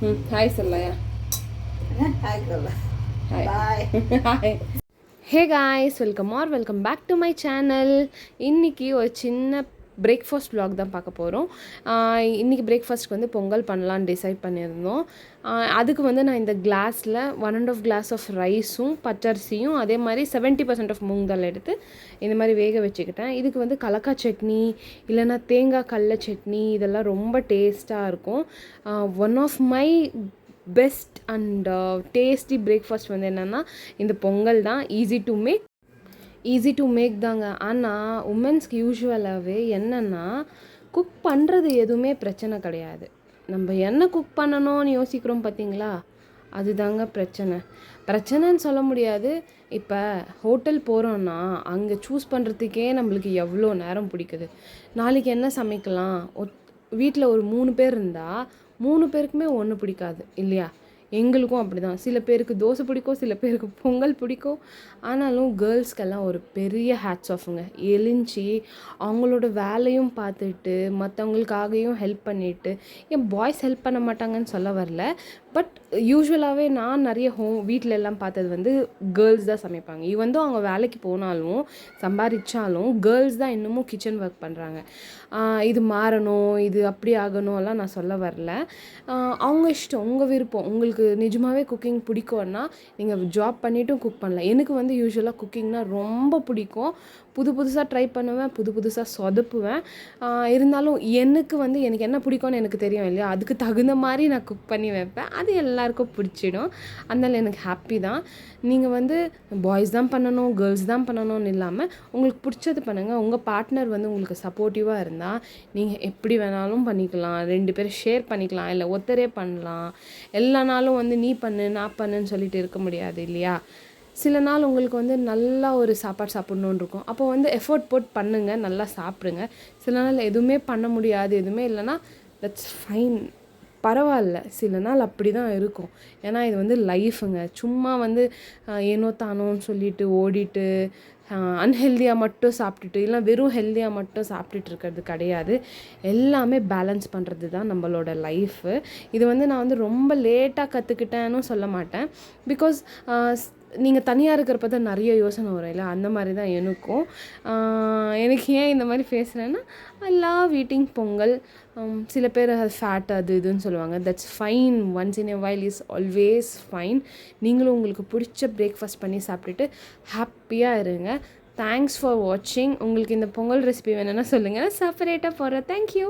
Hi சொல்லயா. Hi சொல்லு. Hi. Bye. Hi. Hey guys, welcome back to my channel. இன்றைக்கி ஒரு சின்ன பிரேக்ஃபாஸ்ட் vlog தான் பார்க்க போகிறோம். இன்றைக்கி பிரேக்ஃபாஸ்ட்க்கு வந்து பொங்கல் பண்ணலான்னு டிசைட் பண்ணியிருந்தோம். அதுக்கு வந்து நான் இந்த கிளாஸில் 1.5 கிளாஸ் ஆஃப் ரைஸும் பச்சரிசியும் அதே மாதிரி 70% ஆஃப் மூங் தால் எடுத்து இந்த மாதிரி வேக வச்சுக்கிட்டேன். இதுக்கு வந்து கலக்காய் சட்னி இல்லைன்னா தேங்காய் கடல சட்னி இதெல்லாம் ரொம்ப டேஸ்ட்டாக இருக்கும். One of my best and tasty breakfast வந்து என்னென்னா இந்த பொங்கல் தான். ஈஸி டு மேக் தாங்க. ஆனால் உமன்ஸ்க்கு யூஸ்வலாகவே என்னென்னா குக் பண்ணுறது எதுவுமே பிரச்சனை கிடையாது. நம்ம என்ன குக் பண்ணணும்னு யோசிக்கிறோம் பார்த்தீங்களா, அதுதாங்க பிரச்சனைன்னு சொல்ல முடியாது. இப்போ ஹோட்டல் போகிறோன்னா அங்கே சூஸ் பண்ணுறதுக்கே நம்மளுக்கு எவ்வளோ நேரம் பிடிக்குது. நாளைக்கு என்ன சமைக்கலாம், வீட்டில் ஒரு 3 பேர் இருந்தால் 3 பேருக்குமே ஒன்று பிடிக்காது இல்லையா? எங்களுக்கும் அப்படி தான். சில பேருக்கு தோசை பிடிக்கும், சில பேருக்கு பொங்கல் பிடிக்கும். ஆனாலும் கேர்ள்ஸ்க்கெல்லாம் ஒரு பெரிய ஹேட்ஸ் ஆஃபுங்க. எழுஞ்சி அவங்களோட வேலையும் பார்த்துட்டு மற்றவங்களுக்காகவும் ஹெல்ப் பண்ணிவிட்டு, ஏன் பாய்ஸ் ஹெல்ப் பண்ண மாட்டாங்கன்னு சொல்ல வரல. பட் யூஸ்வலாகவே நான் நிறைய வீட்டில் எல்லாம் பார்த்தது வந்து கேர்ள்ஸ் தான் சமைப்பாங்க. வந்து அவங்க வேலைக்கு போனாலும் சம்பாதிச்சாலும் கேர்ள்ஸ் தான் இன்னமும் கிச்சன் ஒர்க் பண்ணுறாங்க. இது மாறணும், இது அப்படி ஆகணும்லாம் நான் சொல்ல வரல. அவங்க இஷ்டம், உங்கள் விருப்பம். உங்களுக்கு நிஜமாகவே குக்கிங் பிடிக்கும்னா நீங்கள் ஜாப் பண்ணிவிட்டும் குக் பண்ணலாம். எனக்கு வந்து யூஸ்வலாக குக்கிங்னால் ரொம்ப பிடிக்கும். புதுசாக ட்ரை பண்ணுவேன், புதுசாக சொதப்புவேன். இருந்தாலும் எனக்கு என்ன பிடிக்கும்னு எனக்கு தெரியும் இல்லையா, அதுக்கு தகுந்த மாதிரி நான் குக் பண்ணி வைப்பேன். அது எல்லாருக்கும் பிடிச்சிடும். அதனால் எனக்கு ஹாப்பி தான். நீங்கள் வந்து பாய்ஸ் தான் பண்ணணும், கேர்ள்ஸ் தான் பண்ணணும்னு இல்லாமல் உங்களுக்கு பிடிச்சது பண்ணுங்கள். உங்கள் பார்ட்னர் வந்து உங்களுக்கு சப்போர்ட்டிவாக இருந்தால் நீங்கள் எப்படி வேணாலும் பண்ணிக்கலாம். 2 பேரும் ஷேர் பண்ணிக்கலாம், இல்லை ஒருத்தரே பண்ணலாம். எல்லா நாளும் வந்து நீ பண்ணு நான் பண்ணுன்னு சொல்லிட்டு இருக்க முடியாது இல்லையா? சில நாள் உங்களுக்கு வந்து நல்லா ஒரு சாப்பாடு சாப்பிட்ணுன்னு இருக்கும். அப்போ வந்து எஃபோர்ட் போட்டு பண்ணுங்கள், நல்லா சாப்பிடுங்க. சில நாள் எதுவுமே பண்ண முடியாது, எதுவுமே இல்லைன்னா தட்ஸ் ஃபைன், பரவாயில்ல. சில நாள் அப்படி தான் இருக்கும். ஏன்னா இது வந்து லைஃபுங்க. சும்மா வந்து ஏனோ தானோன்னு சொல்லிட்டு ஓடிட்டு அன்ஹெல்தியாக மட்டும் சாப்பிட்டுட்டு இல்லை வெறும் ஹெல்தியாக மட்டும் சாப்பிட்டுட்டு இருக்கிறது கிடையாது. எல்லாமே பேலன்ஸ் பண்ணுறது தான் நம்மளோட லைஃபு. இது வந்து நான் வந்து ரொம்ப லேட்டாக கற்றுக்கிட்டேன்னு சொல்ல மாட்டேன். பிகாஸ் நீங்கள் தனியாக இருக்கிறப்ப தான் நிறைய யோசனை வரும் இல்லை, அந்த மாதிரி தான் எனக்கும். எனக்கு ஏன் இந்த மாதிரி பேசுகிறேன்னா, ஐ லவ் ஈட்டிங் பொங்கல். சில பேர் அது ஃபேட் அது இதுன்னு சொல்லுவாங்க. That's fine. Once in a while is always fine. நீங்களும் உங்களுக்கு பிடிச்ச பிரேக்ஃபாஸ்ட் பண்ணி சாப்பிட்டுட்டு ஹாப்பியாக இருங்க. தேங்க்ஸ் ஃபார் வாட்சிங். உங்களுக்கு இந்த பொங்கல் ரெசிபி வேணும்னா சொல்லுங்கள், செப்பரேட்டாக போடுறேன். தேங்க்யூ.